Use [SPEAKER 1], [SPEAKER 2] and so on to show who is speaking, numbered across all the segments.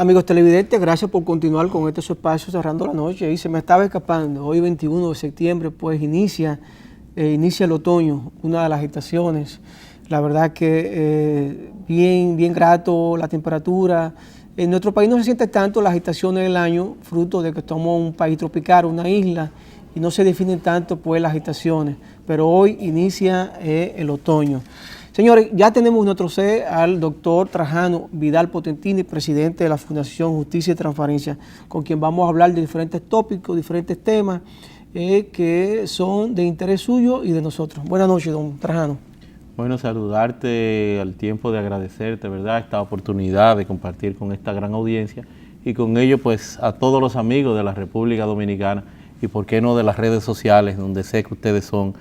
[SPEAKER 1] Amigos televidentes, gracias por continuar con este su espacio Cerrando la Noche. Y se me estaba escapando, hoy 21 de septiembre, pues inicia el otoño, una de las estaciones. La verdad que bien grato la temperatura. En nuestro país no se siente tanto las estaciones del año, fruto de que somos un país tropical, una isla, y no se definen tanto pues las estaciones. Pero hoy inicia el otoño. Señores, ya tenemos nuestro C al doctor Trajano Vidal Potentini, presidente de la Fundación Justicia y Transparencia, con quien vamos a hablar de diferentes tópicos, diferentes temas que son de interés suyo y de nosotros. Buenas noches, don Trajano.
[SPEAKER 2] Bueno, saludarte al tiempo de agradecerte, ¿verdad?, esta oportunidad de compartir con esta gran audiencia y con ello, pues, a todos los amigos de la República Dominicana y, por qué no, de las redes sociales, donde sé que ustedes son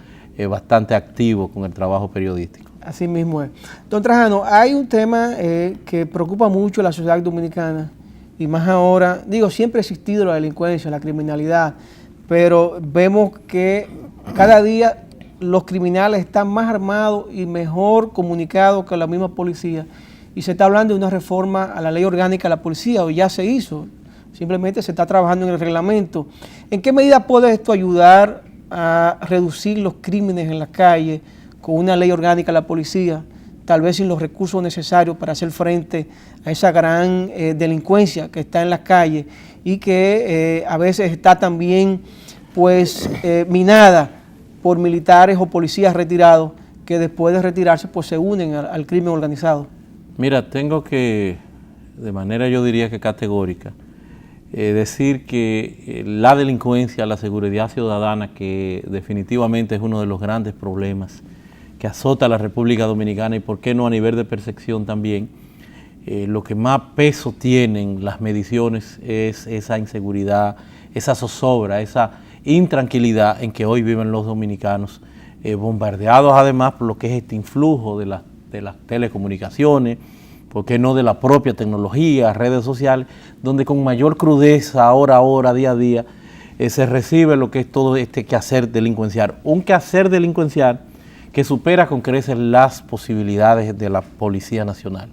[SPEAKER 2] bastante activos con el trabajo periodístico.
[SPEAKER 1] Así mismo es. Don Trajano, hay un tema que preocupa mucho a la sociedad dominicana y más ahora, siempre ha existido la delincuencia, la criminalidad, pero vemos que cada día los criminales están más armados y mejor comunicados que la misma policía y se está hablando de una reforma a la ley orgánica de la policía, o ya se hizo, simplemente se está trabajando en el reglamento. ¿En qué medida puede esto ayudar a reducir los crímenes en la calle con una ley orgánica de la policía, tal vez sin los recursos necesarios para hacer frente a esa gran delincuencia que está en las calles y que a veces está también pues minada por militares o policías retirados que después de retirarse pues se unen al crimen organizado?
[SPEAKER 2] Mira, tengo que, de manera yo diría que categórica, decir que la delincuencia, la seguridad ciudadana, que definitivamente es uno de los grandes problemas que azota a la República Dominicana y por qué no a nivel de percepción también, lo que más peso tienen las mediciones es esa inseguridad, esa zozobra, esa intranquilidad en que hoy viven los dominicanos, bombardeados además por lo que es este influjo de las telecomunicaciones, por qué no de la propia tecnología, redes sociales, donde con mayor crudeza, hora a hora, día a día, se recibe lo que es todo este quehacer delincuencial. Un quehacer delincuencial que supera con creces las posibilidades de la Policía Nacional.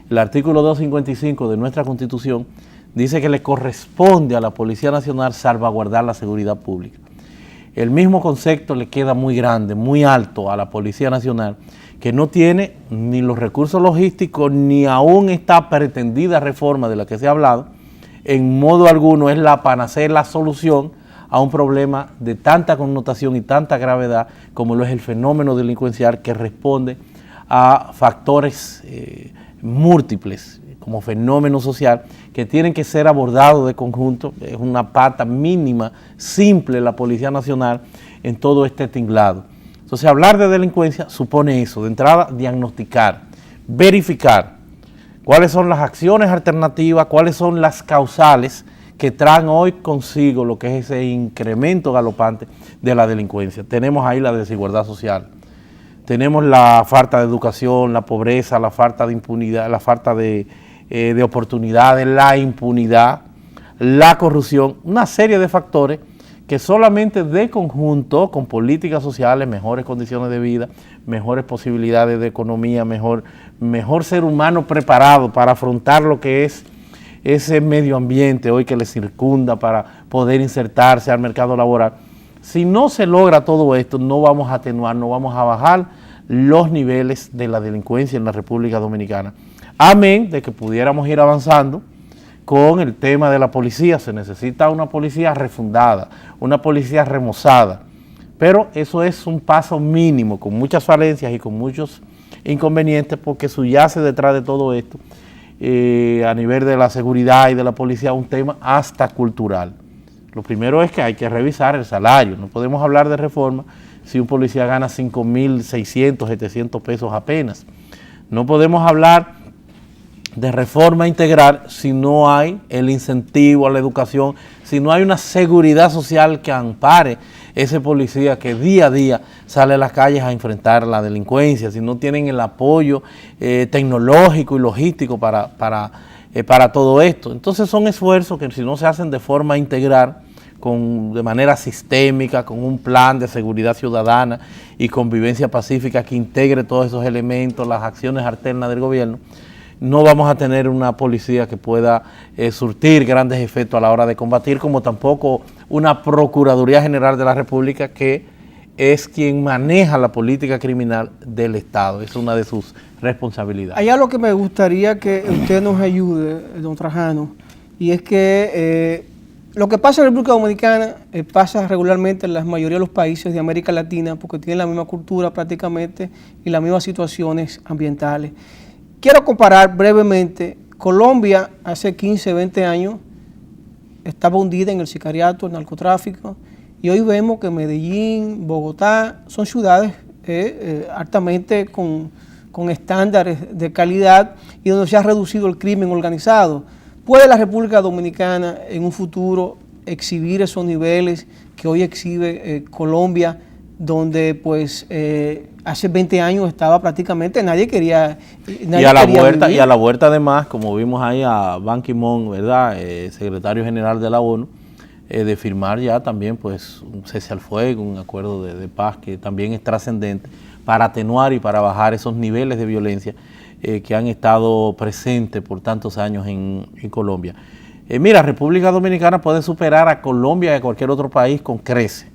[SPEAKER 2] El artículo 255 de nuestra Constitución dice que le corresponde a la Policía Nacional salvaguardar la seguridad pública. El mismo concepto le queda muy grande, muy alto a la Policía Nacional, que no tiene ni los recursos logísticos, ni aún esta pretendida reforma de la que se ha hablado, en modo alguno es la panacea, la solución a un problema de tanta connotación y tanta gravedad como lo es el fenómeno delincuencial, que responde a factores múltiples como fenómeno social que tienen que ser abordados de conjunto. Es una pata mínima, simple, la Policía Nacional en todo este tinglado. Entonces, hablar de delincuencia supone eso, de entrada, diagnosticar, verificar cuáles son las acciones alternativas, cuáles son las causales que traen hoy consigo lo que es ese incremento galopante de la delincuencia. Tenemos ahí la desigualdad social, tenemos la falta de educación, la pobreza, la falta de impunidad, la falta de oportunidades, la impunidad, la corrupción, una serie de factores que solamente de conjunto con políticas sociales, mejores condiciones de vida, mejores posibilidades de economía, mejor ser humano preparado para afrontar lo que es ese medio ambiente hoy que le circunda para poder insertarse al mercado laboral. Si no se logra todo esto, no vamos a atenuar, no vamos a bajar los niveles de la delincuencia en la República Dominicana. Amén de que pudiéramos ir avanzando con el tema de la policía. Se necesita una policía refundada, una policía remozada, pero eso es un paso mínimo, con muchas falencias y con muchos inconvenientes, porque subyace detrás de todo esto, a nivel de la seguridad y de la policía, un tema hasta cultural. Lo primero es que hay que revisar el salario. No podemos hablar de reforma si un policía gana 5.600, 700 pesos apenas. No podemos hablar de reforma integral si no hay el incentivo a la educación, si no hay una seguridad social que ampare ese policía que día a día sale a las calles a enfrentar la delincuencia, si no tienen el apoyo tecnológico y logístico para todo esto. Entonces son esfuerzos que si no se hacen de forma integral, de manera sistémica, con un plan de seguridad ciudadana y convivencia pacífica que integre todos esos elementos, las acciones alternas del gobierno, no vamos a tener una policía que pueda surtir grandes efectos a la hora de combatir, como tampoco una Procuraduría General de la República que es quien maneja la política criminal del Estado. Es una de sus responsabilidades.
[SPEAKER 1] Hay algo que me gustaría que usted nos ayude, don Trajano, y es que lo que pasa en la República Dominicana pasa regularmente en la mayoría de los países de América Latina porque tienen la misma cultura prácticamente y las mismas situaciones ambientales. Quiero comparar brevemente. Colombia hace 15, 20 años estaba hundida en el sicariato, el narcotráfico, y hoy vemos que Medellín, Bogotá son ciudades altamente con estándares de calidad y donde se ha reducido el crimen organizado. ¿Puede la República Dominicana en un futuro exhibir esos niveles que hoy exhibe Colombia, donde pues hace 20 años estaba prácticamente, nadie quería vivir?
[SPEAKER 2] Y a la vuelta además, como vimos ahí a Ban Ki-moon, ¿verdad?, secretario general de la ONU, de firmar ya también pues un cese al fuego, un acuerdo de paz que también es trascendente para atenuar y para bajar esos niveles de violencia que han estado presentes por tantos años en Colombia. Mira, República Dominicana puede superar a Colombia y a cualquier otro país con creces,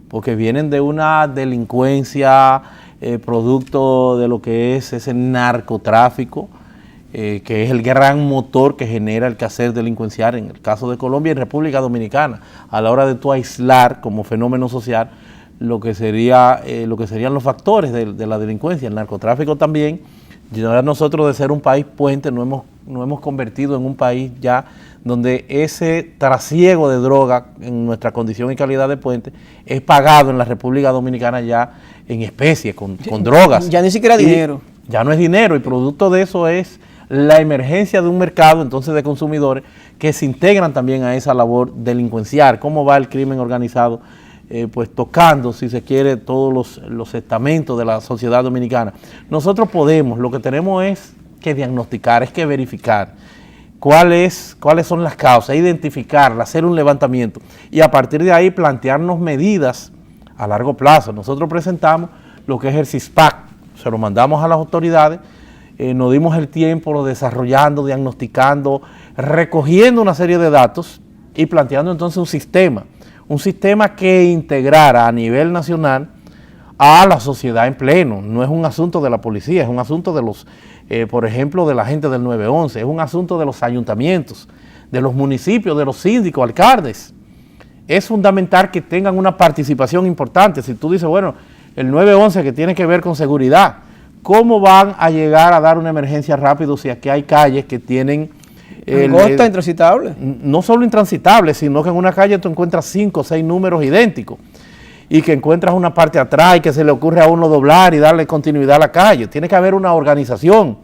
[SPEAKER 2] porque vienen de una delincuencia producto de lo que es ese narcotráfico, que es el gran motor que genera el quehacer delincuencial en el caso de Colombia y República Dominicana, a la hora de tú aislar como fenómeno social lo que serían los factores de la delincuencia. El narcotráfico también, ya nosotros de ser un país puente nos hemos convertido en un país ya donde ese trasiego de droga en nuestra condición y calidad de puente es pagado en la República Dominicana ya en especie, con drogas.
[SPEAKER 1] Ya ni siquiera dinero.
[SPEAKER 2] Ya no es dinero, y producto de eso es la emergencia de un mercado entonces de consumidores que se integran también a esa labor delincuencial. ¿Cómo va el crimen organizado? Pues tocando, si se quiere, todos los estamentos de la sociedad dominicana. Nosotros podemos, lo que tenemos es que diagnosticar, es que verificar cuáles son las causas, identificarlas, hacer un levantamiento y a partir de ahí plantearnos medidas a largo plazo. Nosotros presentamos lo que es el CISPAC, se lo mandamos a las autoridades, nos dimos el tiempo, lo desarrollando, diagnosticando, recogiendo una serie de datos y planteando entonces un sistema que integrara a nivel nacional a la sociedad en pleno. No es un asunto de la policía, es un asunto de los, por ejemplo, de la gente del 911, es un asunto de los ayuntamientos, de los municipios, de los síndicos, alcaldes. Es fundamental que tengan una participación importante. Si tú dices, bueno, el 911 que tiene que ver con seguridad, ¿cómo van a llegar a dar una emergencia rápido si aquí hay calles que tienen...
[SPEAKER 1] Angosta, intransitable.
[SPEAKER 2] No solo intransitable, sino que en una calle tú encuentras 5 o 6 números idénticos y que encuentras una parte atrás y que se le ocurre a uno doblar y darle continuidad a la calle. Tiene que haber una organización,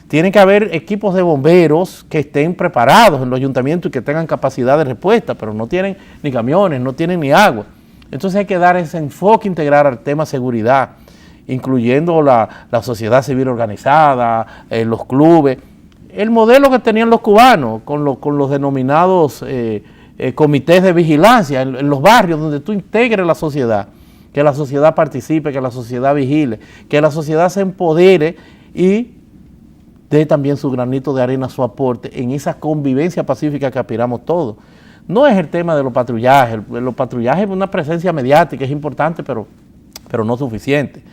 [SPEAKER 2] tiene que haber equipos de bomberos que estén preparados en los ayuntamientos y que tengan capacidad de respuesta, pero no tienen ni camiones, no tienen ni agua. Entonces hay que dar ese enfoque integral al tema seguridad, incluyendo la sociedad civil organizada, los clubes. El modelo que tenían los cubanos con los denominados comités de vigilancia en los barrios donde tú integres la sociedad, que la sociedad participe, que la sociedad vigile, que la sociedad se empodere y dé también su granito de arena, su aporte en esa convivencia pacífica que aspiramos todos. No es el tema de los patrullajes es una presencia mediática, es importante, pero no suficiente.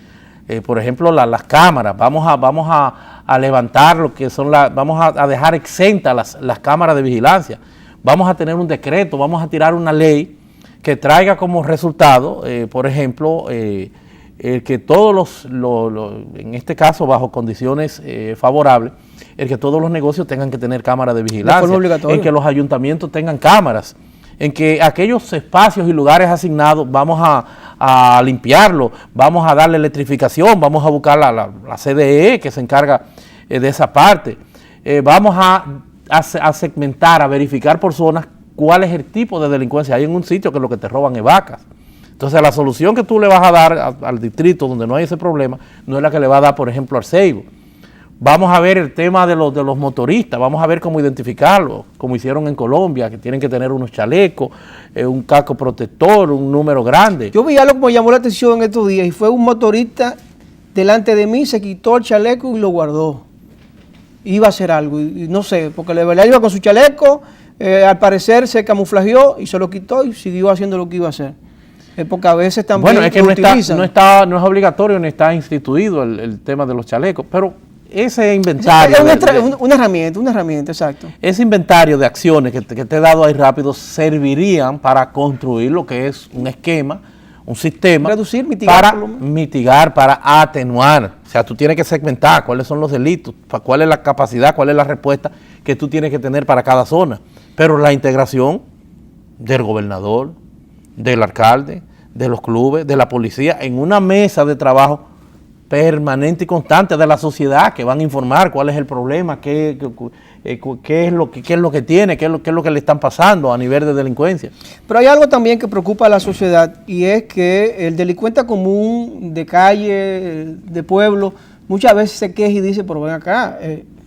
[SPEAKER 2] Por ejemplo, las cámaras, vamos a levantar lo que son vamos a dejar exentas las cámaras de vigilancia, vamos a tener un decreto, vamos a tirar una ley que traiga como resultado, por ejemplo, que todos en este caso bajo condiciones favorables, el que todos los negocios tengan que tener cámaras de vigilancia, en que los ayuntamientos tengan cámaras, en que aquellos espacios y lugares asignados vamos a limpiarlos, vamos a darle electrificación, vamos a buscar la CDE que se encarga de esa parte, vamos a segmentar, a verificar por zonas cuál es el tipo de delincuencia. Hay en un sitio que lo que te roban es vacas. Entonces la solución que tú le vas a dar al distrito donde no hay ese problema no es la que le va a dar, por ejemplo, al Seibo. Vamos a ver el tema de los motoristas, vamos a ver cómo identificarlos, como hicieron en Colombia, que tienen que tener unos chalecos, un casco protector, un número grande.
[SPEAKER 1] Yo vi algo que me llamó la atención en estos días y fue un motorista delante de mí, se quitó el chaleco y lo guardó. iba a hacer algo, y no sé, porque de verdad iba con su chaleco, al parecer se camuflajeó y se lo quitó y siguió haciendo lo que iba a hacer. Porque a veces también
[SPEAKER 2] bueno, es que no es obligatorio ni está instituido el tema de los chalecos, pero ese inventario...
[SPEAKER 1] Es una herramienta, exacto.
[SPEAKER 2] Ese inventario de acciones que te he dado ahí rápido servirían para construir lo que es un esquema, un sistema,
[SPEAKER 1] reducir, mitigar,
[SPEAKER 2] para mitigar, para atenuar. O sea, tú tienes que segmentar cuáles son los delitos, cuál es la capacidad, cuál es la respuesta que tú tienes que tener para cada zona. Pero la integración del gobernador, del alcalde, de los clubes, de la policía, en una mesa de trabajo permanente y constante de la sociedad, que van a informar cuál es el problema, qué es lo que tiene, qué es lo que le están pasando a nivel de delincuencia.
[SPEAKER 1] Pero hay algo también que preocupa a la sociedad, y es que el delincuente común de calle, de pueblo, muchas veces se queja y dice, pero ven acá,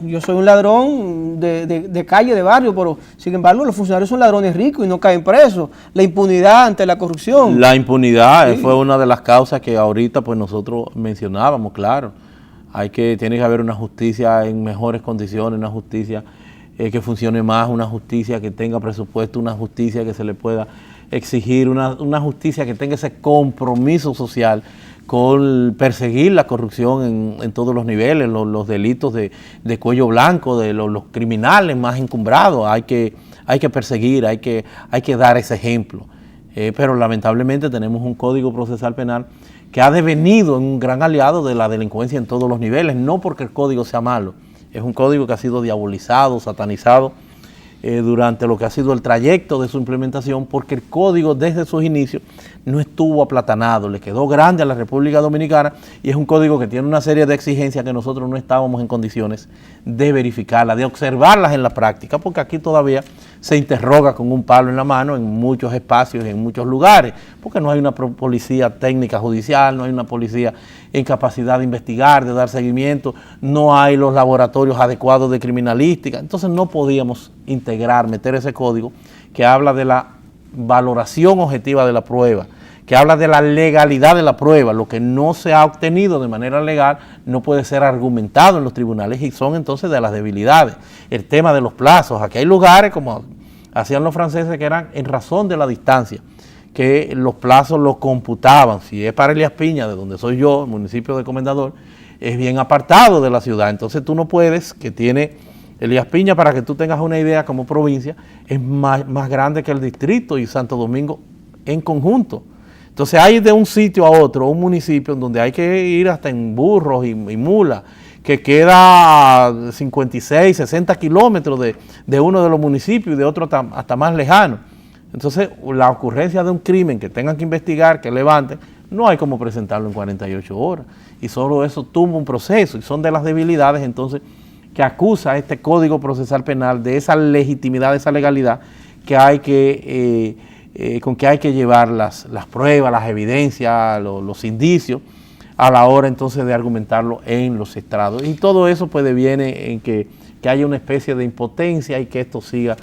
[SPEAKER 1] yo soy un ladrón de calle, de barrio, pero sin embargo los funcionarios son ladrones ricos y no caen presos. La impunidad ante la corrupción.
[SPEAKER 2] La impunidad fue una de las causas que ahorita pues nosotros mencionábamos, claro. Tiene que haber una justicia en mejores condiciones, una justicia que funcione más, una justicia que tenga presupuesto, una justicia que se le pueda exigir, una justicia que tenga ese compromiso social con perseguir la corrupción en todos los niveles, los delitos de cuello blanco, de los criminales más encumbrados. Hay que perseguir, hay que dar ese ejemplo. Pero lamentablemente tenemos un Código Procesal Penal que ha devenido en un gran aliado de la delincuencia en todos los niveles, no porque el código sea malo, es un código que ha sido diabolizado, satanizado durante lo que ha sido el trayecto de su implementación, porque el código desde sus inicios no estuvo aplatanado, le quedó grande a la República Dominicana y es un código que tiene una serie de exigencias que nosotros no estábamos en condiciones de verificarlas, de observarlas en la práctica, porque aquí todavía se interroga con un palo en la mano en muchos espacios, en muchos lugares, porque no hay una policía técnica judicial, no hay una policía en capacidad de investigar, de dar seguimiento, no hay los laboratorios adecuados de criminalística. Entonces no podíamos meter ese código que habla de la valoración objetiva de la prueba, que habla de la legalidad de la prueba. Lo que no se ha obtenido de manera legal no puede ser argumentado en los tribunales y son entonces de las debilidades. El tema de los plazos, aquí hay lugares como hacían los franceses que eran en razón de la distancia, que los plazos los computaban. Si es para Elías Piña, de donde soy yo, el municipio de Comendador, es bien apartado de la ciudad, entonces tú no puedes, que tiene Elías Piña, para que tú tengas una idea como provincia, es más grande que el distrito y Santo Domingo en conjunto. Entonces hay de un sitio a otro, un municipio en donde hay que ir hasta en burros y mulas, que queda a 56, 60 kilómetros de uno de los municipios y de otro hasta más lejano. Entonces la ocurrencia de un crimen que tengan que investigar, que levanten, no hay como presentarlo en 48 horas. Y solo eso tumba un proceso y son de las debilidades entonces que acusa a este Código Procesal Penal de esa legitimidad, de esa legalidad que hay con que hay que llevar las pruebas, las evidencias, los indicios a la hora entonces de argumentarlo en los estrados. Y todo eso pues deviene en que haya una especie de impotencia y que esto siga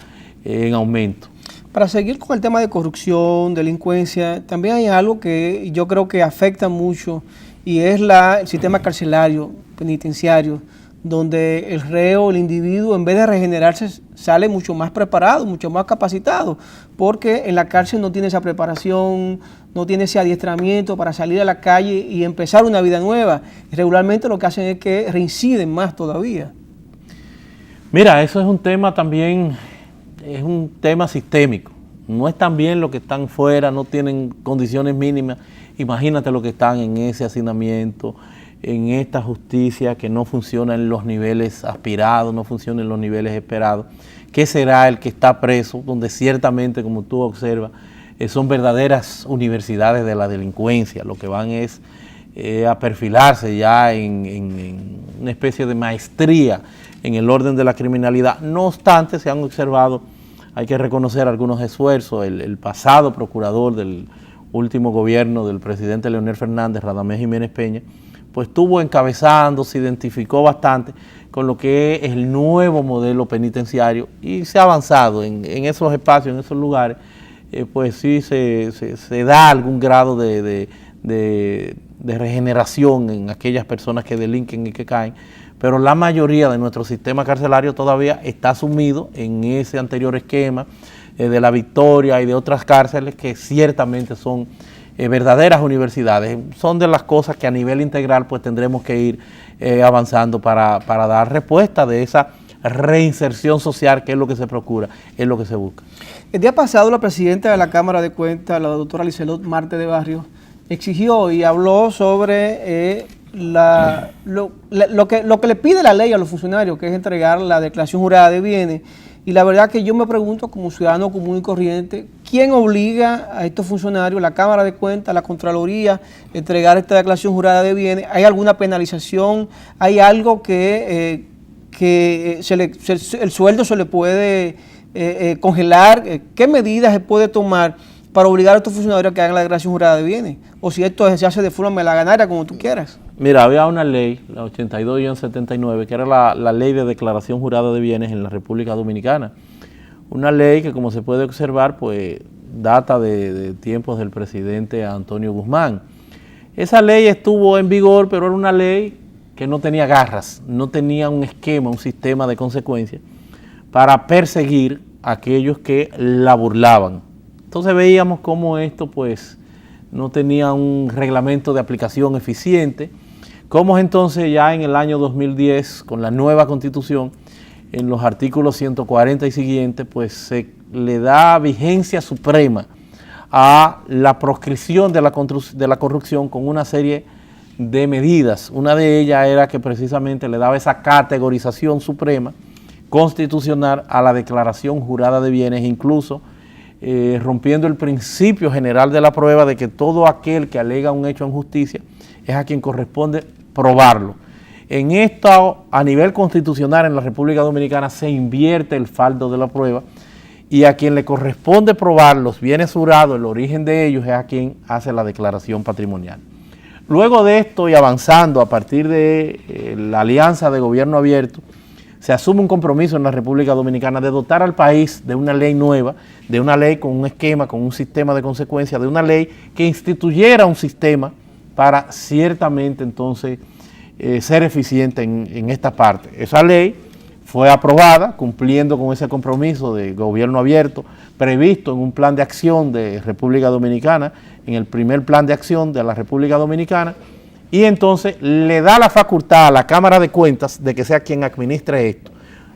[SPEAKER 2] en aumento.
[SPEAKER 1] Para seguir con el tema de corrupción, delincuencia, también hay algo que yo creo que afecta mucho y es el sistema carcelario, penitenciario, donde el reo, el individuo, en vez de regenerarse, sale mucho más preparado, mucho más capacitado, porque en la cárcel no tiene esa preparación, no tiene ese adiestramiento para salir a la calle y empezar una vida nueva. Y regularmente lo que hacen es que reinciden más todavía.
[SPEAKER 2] Mira, eso es un tema también, es un tema sistémico. No es tan bien los que están fuera, no tienen condiciones mínimas. Imagínate los que están en ese hacinamiento, en esta justicia que no funciona en los niveles aspirados, no funciona en los niveles esperados. ¿Qué será el que está preso? Donde ciertamente, como tú observas, son verdaderas universidades de la delincuencia. Lo que van es a perfilarse ya en una especie de maestría en el orden de la criminalidad. No obstante, se han observado, hay que reconocer algunos esfuerzos. El pasado procurador del último gobierno del presidente Leonel Fernández, Radamés Jiménez Peña, pues estuvo encabezando, se identificó bastante con lo que es el nuevo modelo penitenciario y se ha avanzado en esos espacios, en esos lugares, pues sí se da algún grado de regeneración en aquellas personas que delinquen y que caen, pero la mayoría de nuestro sistema carcelario todavía está sumido en ese anterior esquema de La Victoria y de otras cárceles que ciertamente son verdaderas universidades. Son de las cosas que a nivel integral pues tendremos que ir avanzando para dar respuesta de esa reinserción social, que es lo que se procura, es lo que se busca.
[SPEAKER 1] El día pasado la presidenta de la Cámara de Cuentas, la doctora Lizelot Marte de Barrios, exigió y habló sobre lo que le pide la ley a los funcionarios, que es entregar la declaración jurada de bienes. Y la verdad que yo me pregunto, como ciudadano común y corriente, ¿quién obliga a estos funcionarios, la Cámara de Cuentas, la Contraloría, a entregar esta declaración jurada de bienes? ¿Hay alguna penalización? ¿Hay algo que el sueldo se le puede congelar? ¿Qué medidas se puede tomar para obligar a estos funcionarios a que hagan la declaración jurada de bienes? O si esto se hace de forma melaganaria, como tú quieras.
[SPEAKER 2] Mira, había una ley, la 82-79, que era la ley de declaración jurada de bienes en la República Dominicana. Una ley que, como se puede observar, pues data de tiempos del presidente Antonio Guzmán. Esa ley estuvo en vigor, pero era una ley que no tenía garras, no tenía un esquema, un sistema de consecuencias para perseguir a aquellos que la burlaban. Entonces veíamos cómo esto pues no tenía un reglamento de aplicación eficiente, cómo entonces ya en el año 2010, con la nueva Constitución, en los artículos 140 y siguientes, pues se le da vigencia suprema a la proscripción de la corrupción con una serie de medidas. Una de ellas era que precisamente le daba esa categorización suprema constitucional a la declaración jurada de bienes, incluso rompiendo el principio general de la prueba de que todo aquel que alega un hecho en justicia es a quien corresponde probarlo. En esto, a nivel constitucional en la República Dominicana, se invierte el fardo de la prueba y a quien le corresponde probar los bienes jurados, el origen de ellos, es a quien hace la declaración patrimonial. Luego de esto y avanzando a partir de la alianza de gobierno abierto, se asume un compromiso en la República Dominicana de dotar al país de una ley nueva, de una ley con un esquema, con un sistema de consecuencias, de una ley que instituyera un sistema para ciertamente entonces ser eficiente en esta parte. Esa ley fue aprobada cumpliendo con ese compromiso de gobierno abierto previsto en un plan de acción de República Dominicana, en el primer plan de acción de la República Dominicana, y entonces le da la facultad a la Cámara de Cuentas de que sea quien administre esto,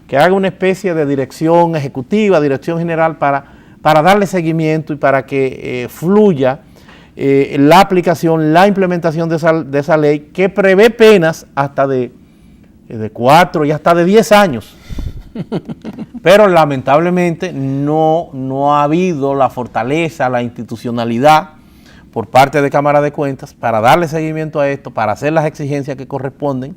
[SPEAKER 2] que haga una especie de dirección ejecutiva, dirección general para darle seguimiento y para que fluya la aplicación, la implementación de esa ley que prevé penas hasta de 4 y hasta de 10 años. Pero lamentablemente no ha habido la fortaleza, la institucionalidad por parte de Cámara de Cuentas para darle seguimiento a esto, para hacer las exigencias que corresponden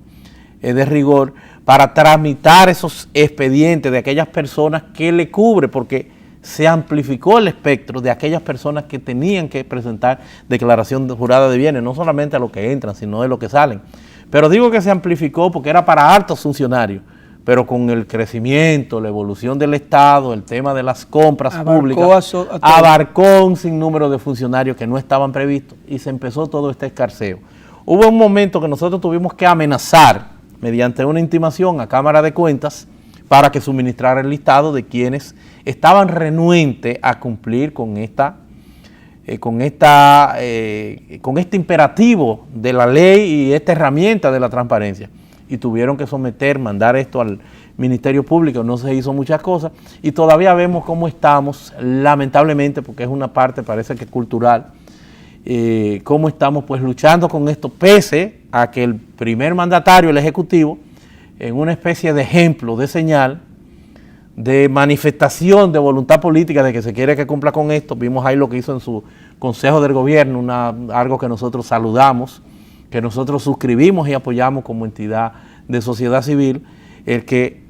[SPEAKER 2] de rigor, para tramitar esos expedientes de aquellas personas que le cubre, porque se amplificó el espectro de aquellas personas que tenían que presentar declaración jurada de bienes, no solamente a los que entran, sino de los que salen. Pero digo que se amplificó porque era para altos funcionarios, pero con el crecimiento, la evolución del Estado, el tema de las compras públicas, abarcó un sinnúmero de funcionarios que no estaban previstos y se empezó todo este escarceo. Hubo un momento que nosotros tuvimos que amenazar mediante una intimación a Cámara de Cuentas para que suministrara el listado de quienes estaban renuentes a cumplir con este imperativo de la ley y esta herramienta de la transparencia. Y tuvieron que mandar esto al Ministerio Público, no se hizo muchas cosas, y todavía vemos cómo estamos, lamentablemente, porque es una parte, parece que cultural, cómo estamos pues luchando con esto, pese a que el primer mandatario, el Ejecutivo, en una especie de ejemplo, de señal, de manifestación de voluntad política de que se quiere que cumpla con esto, vimos ahí lo que hizo en su Consejo del Gobierno, algo que nosotros saludamos, que nosotros suscribimos y apoyamos como entidad de sociedad civil, el que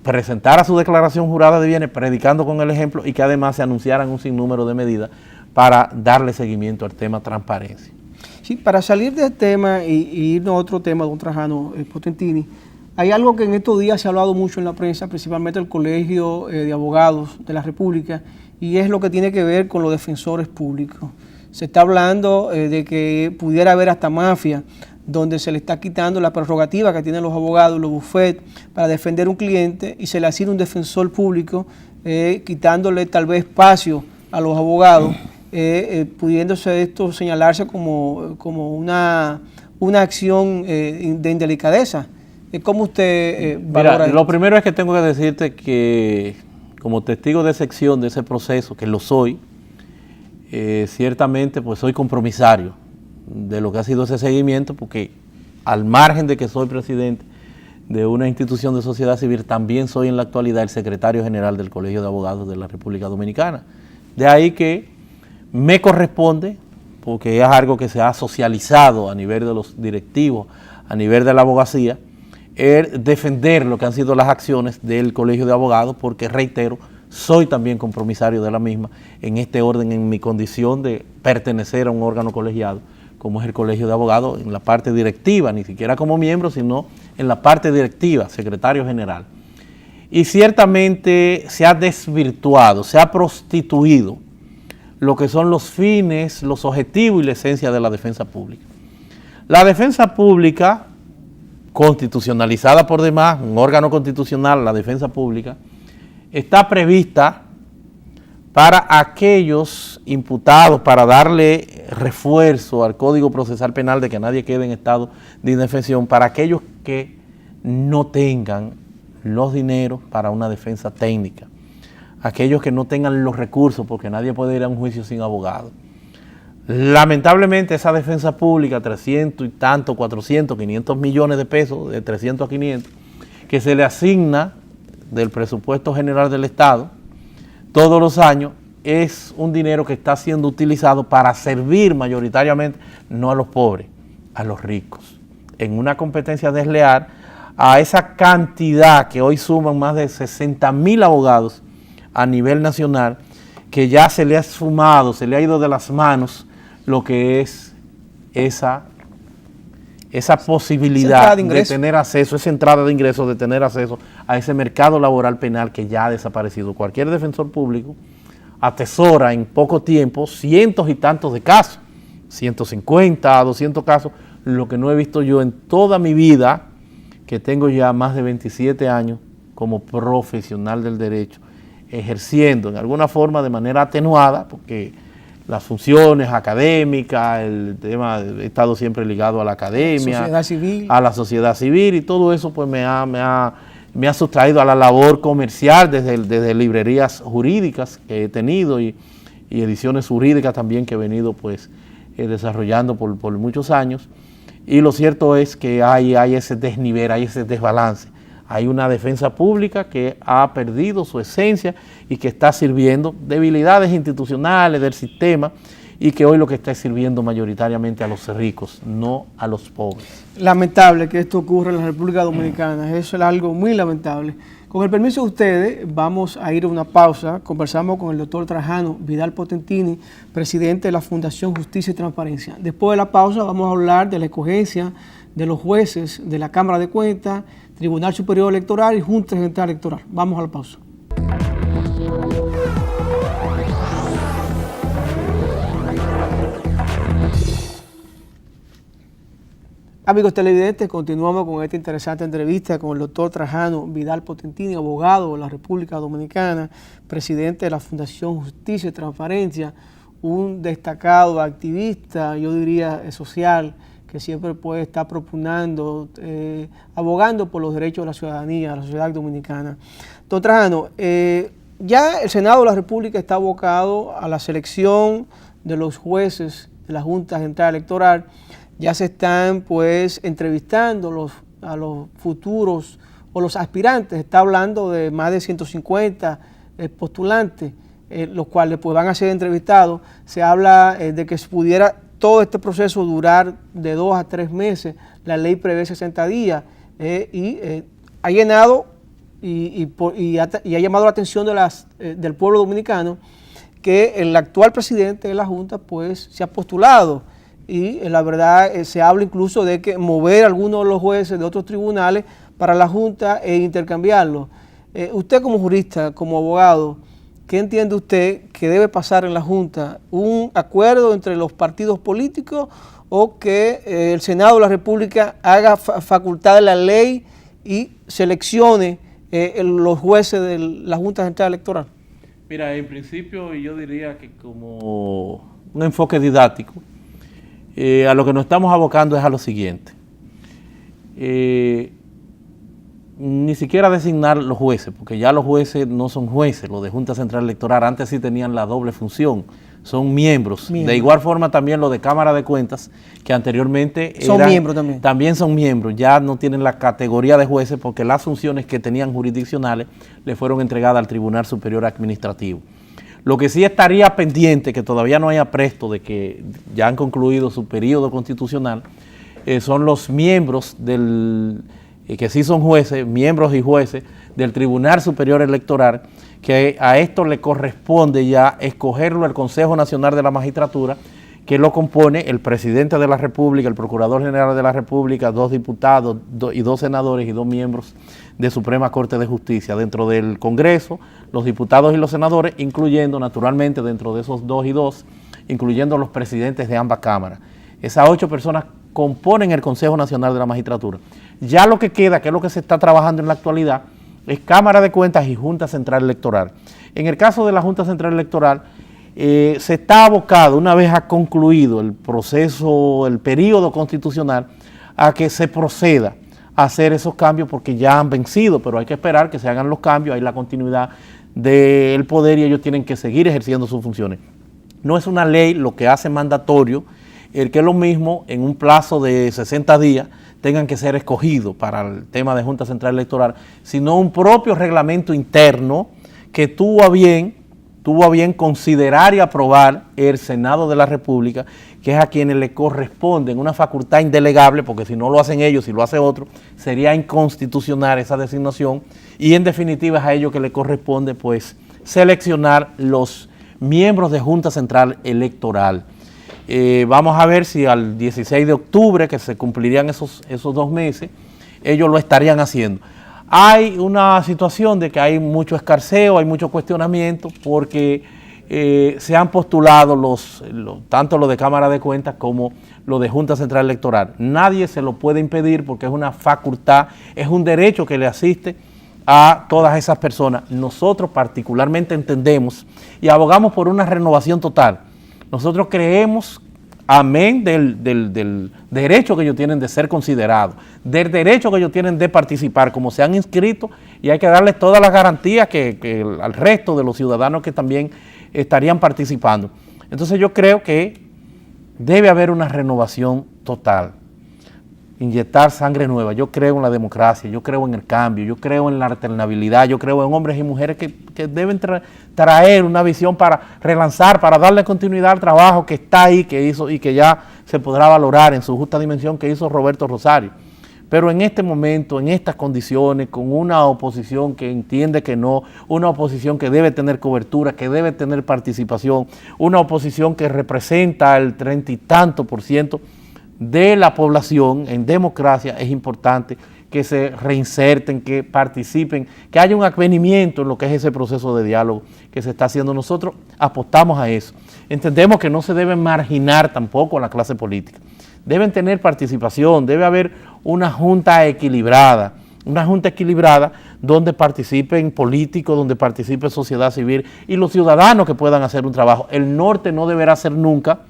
[SPEAKER 2] presentara su declaración jurada de bienes predicando con el ejemplo y que además se anunciaran un sinnúmero de medidas para darle seguimiento al tema transparencia.
[SPEAKER 1] Sí, para salir del tema y irnos a otro tema, don Trajano Potentini, hay algo que en estos días se ha hablado mucho en la prensa, principalmente el Colegio de Abogados de la República, y es lo que tiene que ver con los defensores públicos. Se está hablando de que pudiera haber hasta mafia, donde se le está quitando la prerrogativa que tienen los abogados, los bufetes, para defender a un cliente y se le asigna un defensor público, quitándole tal vez espacio a los abogados, pudiéndose esto señalarse como una acción de indelicadeza. ¿Cómo usted valora esto?
[SPEAKER 2] Lo primero es que tengo que decirte que como testigo de sección de ese proceso, que lo soy, ciertamente pues soy compromisario de lo que ha sido ese seguimiento, porque al margen de que soy presidente de una institución de sociedad civil, también soy en la actualidad el secretario general del Colegio de Abogados de la República Dominicana. De ahí que me corresponde, porque es algo que se ha socializado a nivel de los directivos, a nivel de la abogacía, es defender lo que han sido las acciones del Colegio de Abogados, porque reitero, soy también compromisario de la misma en este orden, en mi condición de pertenecer a un órgano colegiado, como es el Colegio de Abogados, en la parte directiva, ni siquiera como miembro, sino en la parte directiva, secretario general. Y ciertamente se ha desvirtuado, se ha prostituido lo que son los fines, los objetivos y la esencia de la defensa pública. La defensa pública, constitucionalizada por demás, un órgano constitucional, la defensa pública, está prevista para aquellos imputados, para darle refuerzo al Código Procesal Penal de que nadie quede en estado de indefensión, para aquellos que no tengan los dineros para una defensa técnica, aquellos que no tengan los recursos, porque nadie puede ir a un juicio sin abogado. Lamentablemente esa defensa pública, 300 y tanto, 400, 500 millones de pesos, de 300 a 500, que se le asigna del presupuesto general del Estado todos los años, es un dinero que está siendo utilizado para servir mayoritariamente, no a los pobres, a los ricos, en una competencia desleal a esa cantidad que hoy suman más de 60,000 abogados a nivel nacional, que ya se le ha sumado, se le ha ido de las manos lo que es esa posibilidad de tener acceso, esa entrada de ingresos, de tener acceso a ese mercado laboral penal que ya ha desaparecido. Cualquier defensor público atesora en poco tiempo cientos y tantos de casos, 150, 200 casos, lo que no he visto yo en toda mi vida, que tengo ya más de 27 años como profesional del derecho, ejerciendo en alguna forma de manera atenuada, porque las funciones académicas, el tema, he estado siempre ligado a la academia, a la sociedad civil, y todo eso pues me ha sustraído a la labor comercial desde librerías jurídicas que he tenido y ediciones jurídicas también que he venido pues desarrollando por muchos años. Y lo cierto es que hay ese desnivel, hay ese desbalance. Hay una defensa pública que ha perdido su esencia y que está sirviendo debilidades institucionales del sistema, y que hoy lo que está sirviendo mayoritariamente a los ricos, no a los pobres.
[SPEAKER 1] Lamentable que esto ocurra en la República Dominicana, eso es algo muy lamentable. Con el permiso de ustedes, vamos a ir a una pausa. Conversamos con el doctor Trajano Vidal Potentini, presidente de la Fundación Justicia y Transparencia. Después de la pausa vamos a hablar de la escogencia de los jueces de la Cámara de Cuentas, Tribunal Superior Electoral y Junta Central Electoral. Vamos a la pausa. Amigos televidentes, continuamos con esta interesante entrevista con el doctor Trajano Vidal Potentini, abogado de la República Dominicana, presidente de la Fundación Justicia y Transparencia, un destacado activista, yo diría social, que siempre puede estar propugnando, abogando por los derechos de la ciudadanía, de la sociedad dominicana. Doctor Trajano, ya el Senado de la República está abocado a la selección de los jueces de la Junta Central Electoral. Ya se están pues entrevistando a los futuros o los aspirantes. Está hablando de más de 150 postulantes, los cuales pues van a ser entrevistados. Se habla de que pudiera todo este proceso durar de 2 a 3 meses. La ley prevé 60 días ha llenado y ha llamado la atención del pueblo dominicano que el actual presidente de la Junta pues se ha postulado. Y la verdad se habla incluso de que mover a algunos de los jueces de otros tribunales para la Junta e intercambiarlos. Usted como jurista, como abogado, ¿qué entiende usted que debe pasar en la Junta? ¿Un acuerdo entre los partidos políticos o que el Senado de la República haga facultad de la ley y seleccione los jueces de la Junta Central Electoral?
[SPEAKER 2] Mira, en principio yo diría que como un enfoque didáctico, a lo que nos estamos abocando es a lo siguiente. Ni siquiera designar los jueces, porque ya los jueces no son jueces, los de Junta Central Electoral, antes sí tenían la doble función, son miembros. De igual forma también los de Cámara de Cuentas, que anteriormente
[SPEAKER 1] son miembros también.
[SPEAKER 2] También son miembros, ya no tienen la categoría de jueces porque las funciones que tenían jurisdiccionales le fueron entregadas al Tribunal Superior Administrativo. Lo que sí estaría pendiente, que todavía no hay apresto de que ya han concluido su periodo constitucional, son los miembros del que sí son jueces, miembros y jueces del Tribunal Superior Electoral, que a esto le corresponde ya escogerlo el Consejo Nacional de la Magistratura, que lo compone el Presidente de la República, el Procurador General de la República, 2 diputados y 2 senadores y 2 miembros de Suprema Corte de Justicia. Dentro del Congreso, los diputados y los senadores, incluyendo naturalmente dentro de esos 2 y 2, incluyendo los presidentes de ambas cámaras. Esas 8 personas componen el Consejo Nacional de la Magistratura. Ya lo que queda, que es lo que se está trabajando en la actualidad, es Cámara de Cuentas y Junta Central Electoral. En el caso de la Junta Central Electoral, se está abocado, una vez ha concluido el proceso, el periodo constitucional, a que se proceda a hacer esos cambios porque ya han vencido, pero hay que esperar que se hagan los cambios, hay la continuidad del poder y ellos tienen que seguir ejerciendo sus funciones. No es una ley lo que hace mandatorio el que lo mismo en un plazo de 60 días tengan que ser escogidos para el tema de Junta Central Electoral, sino un propio reglamento interno que tuvo a bien considerar y aprobar el Senado de la República, que es a quienes le corresponde una facultad indelegable, porque si no lo hacen ellos, si lo hace otro, sería inconstitucional esa designación, y en definitiva es a ellos que le corresponde pues seleccionar los miembros de Junta Central Electoral. Vamos a ver si al 16 de octubre, que se cumplirían esos 2 meses, ellos lo estarían haciendo. Hay una situación de que hay mucho escarceo, hay mucho cuestionamiento, porque se han postulado tanto los de Cámara de Cuentas como los de Junta Central Electoral. Nadie se lo puede impedir porque es una facultad, es un derecho que le asiste a todas esas personas. Nosotros particularmente entendemos y abogamos por una renovación total. Nosotros creemos, amén del derecho que ellos tienen de ser considerados, del derecho que ellos tienen de participar, como se han inscrito, y hay que darles todas las garantías que al resto de los ciudadanos que también estarían participando. Entonces yo creo que debe haber una renovación total, inyectar sangre nueva. Yo creo en la democracia, yo creo en el cambio, yo creo en la alternabilidad, yo creo en hombres y mujeres que deben traer una visión para relanzar, para darle continuidad al trabajo que está ahí, que hizo y que ya se podrá valorar en su justa dimensión que hizo Roberto Rosario. Pero en este momento, en estas condiciones, con una oposición que entiende que no, una oposición que debe tener cobertura, que debe tener participación, una oposición que representa el 30 y tanto % de la población en democracia, es importante que se reinserten, que participen, que haya un advenimiento en lo que es ese proceso de diálogo que se está haciendo. Nosotros apostamos a eso. Entendemos que no se debe marginar tampoco a la clase política. Deben tener participación, debe haber una junta equilibrada donde participen políticos, donde participe sociedad civil y los ciudadanos que puedan hacer un trabajo. El norte no deberá ser nunca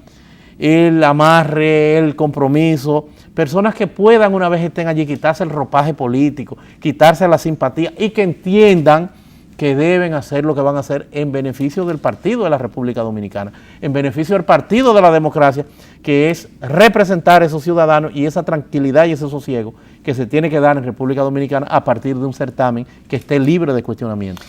[SPEAKER 2] el amarre, el compromiso, personas que puedan una vez estén allí quitarse el ropaje político, quitarse la simpatía y que entiendan que deben hacer lo que van a hacer en beneficio del partido de la República Dominicana, en beneficio del partido de la democracia, que es representar a esos ciudadanos y esa tranquilidad y ese sosiego que se tiene que dar en República Dominicana a partir de un certamen que esté libre de cuestionamiento.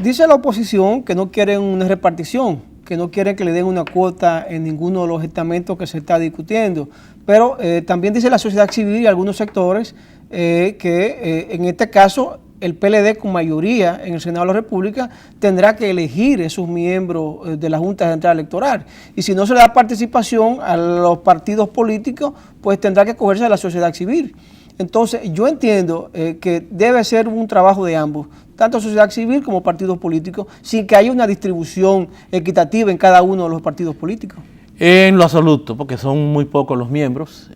[SPEAKER 1] Dice la oposición que no quieren una repartición, que no quieren que le den una cuota en ninguno de los estamentos que se está discutiendo, pero también dice la sociedad civil y algunos sectores que en este caso el PLD con mayoría en el Senado de la República tendrá que elegir esos miembros de la Junta Central Electoral, y si no se le da participación a los partidos políticos, pues tendrá que cogerse a la sociedad civil. Entonces, yo entiendo que debe ser un trabajo de ambos, tanto sociedad civil como partidos políticos, sin que haya una distribución equitativa en cada uno de los partidos políticos.
[SPEAKER 2] En lo absoluto, porque son muy pocos los miembros,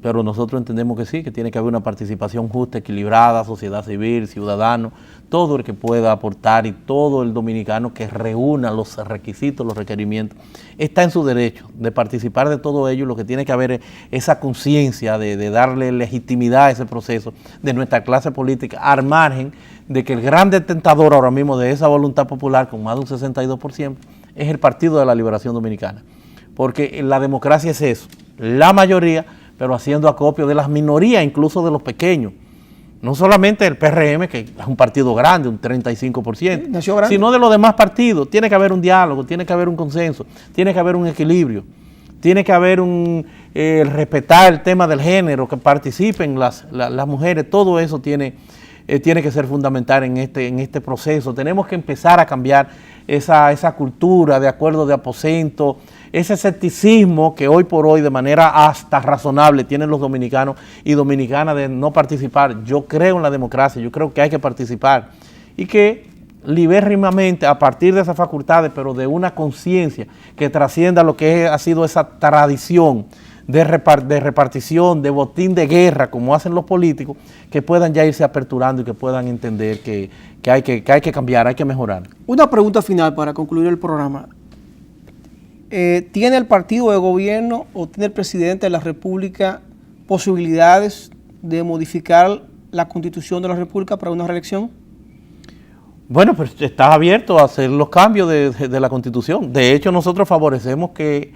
[SPEAKER 2] pero nosotros entendemos que sí, que tiene que haber una participación justa, equilibrada, sociedad civil, ciudadano, todo el que pueda aportar y todo el dominicano que reúna los requisitos, los requerimientos, está en su derecho de participar de todo ello. Lo que tiene que haber es esa conciencia de darle legitimidad a ese proceso de nuestra clase política, al margen de que el gran detentador ahora mismo de esa voluntad popular, con más de un 62%, es el Partido de la Liberación Dominicana. Porque la democracia es eso, la mayoría, pero haciendo acopio de las minorías, incluso de los pequeños. No solamente el PRM, que es un partido grande, un 35%, sino de los demás partidos. Tiene que haber un diálogo, tiene que haber un consenso, tiene que haber un equilibrio, tiene que haber respetar el tema del género, que participen las mujeres. Todo eso tiene que ser fundamental en este proceso. Tenemos que empezar a cambiar esa cultura de acuerdo de aposento, ese escepticismo que hoy por hoy de manera hasta razonable tienen los dominicanos y dominicanas de no participar. Yo creo en la democracia, yo creo que hay que participar y que libérrimamente, a partir de esas facultades, pero de una conciencia que trascienda lo que ha sido esa tradición de repartición, de botín de guerra, como hacen los políticos, que puedan ya irse aperturando y que puedan entender que hay que cambiar, hay que mejorar.
[SPEAKER 1] Una pregunta final para concluir el programa. ¿Tiene el partido de gobierno o tiene el presidente de la República posibilidades de modificar la Constitución de la República para una reelección?
[SPEAKER 2] Bueno, pues está abierto a hacer los cambios de la Constitución. De hecho, nosotros favorecemos que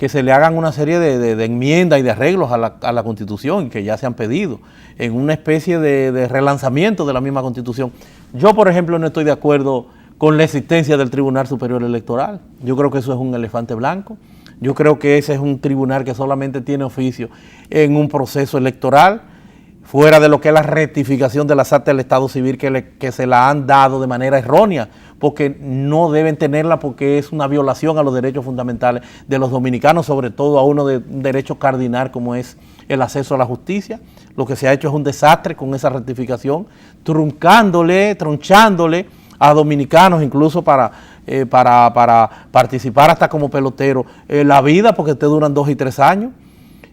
[SPEAKER 2] se le hagan una serie de enmiendas y de arreglos a la Constitución, que ya se han pedido, en una especie de relanzamiento de la misma Constitución. Yo, por ejemplo, no estoy de acuerdo con la existencia del Tribunal Superior Electoral. Yo creo que eso es un elefante blanco. Yo creo que ese es un tribunal que solamente tiene oficio en un proceso electoral, fuera de lo que es la rectificación de las actas del Estado Civil que se la han dado de manera errónea, porque no deben tenerla, porque es una violación a los derechos fundamentales de los dominicanos, sobre todo a uno de un derecho cardinal como es el acceso a la justicia. Lo que se ha hecho es un desastre con esa rectificación, tronchándole a dominicanos, incluso para participar hasta como pelotero, la vida, porque te duran 2 y 3 años.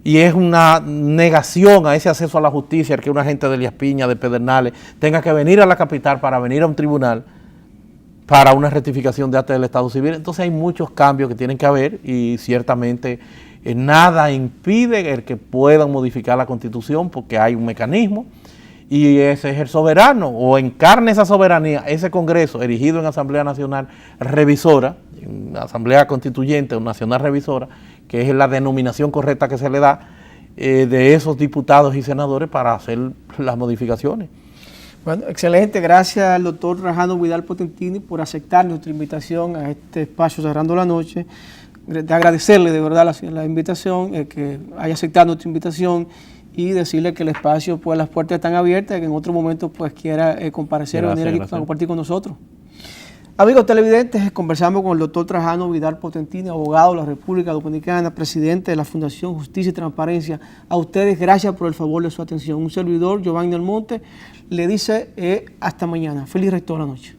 [SPEAKER 2] Y es una negación a ese acceso a la justicia, el que una gente de Elías Piña, de Pedernales, tenga que venir a la capital para venir a un tribunal para una rectificación de acta del Estado Civil. Entonces hay muchos cambios que tienen que haber y ciertamente nada impide el que puedan modificar la Constitución, porque hay un mecanismo y ese es el soberano, o encarna esa soberanía, ese Congreso erigido en Asamblea Nacional Revisora, en Asamblea Constituyente o Nacional Revisora, que es la denominación correcta que se le da de esos diputados y senadores para hacer las modificaciones.
[SPEAKER 1] Bueno, excelente. Gracias al doctor Trajano Vidal Potentini por aceptar nuestra invitación a este espacio Cerrando la Noche. De agradecerle de verdad la invitación, que haya aceptado nuestra invitación y decirle que el espacio, pues las puertas están abiertas y que en otro momento pues quiera comparecer o venir aquí a compartir con nosotros. Amigos televidentes, conversamos con el doctor Trajano Vidal Potentini, abogado de la República Dominicana, presidente de la Fundación Justicia y Transparencia. A ustedes, gracias por el favor de su atención. Un servidor, Giovanni Almonte, le dice hasta mañana. Feliz resto de la noche.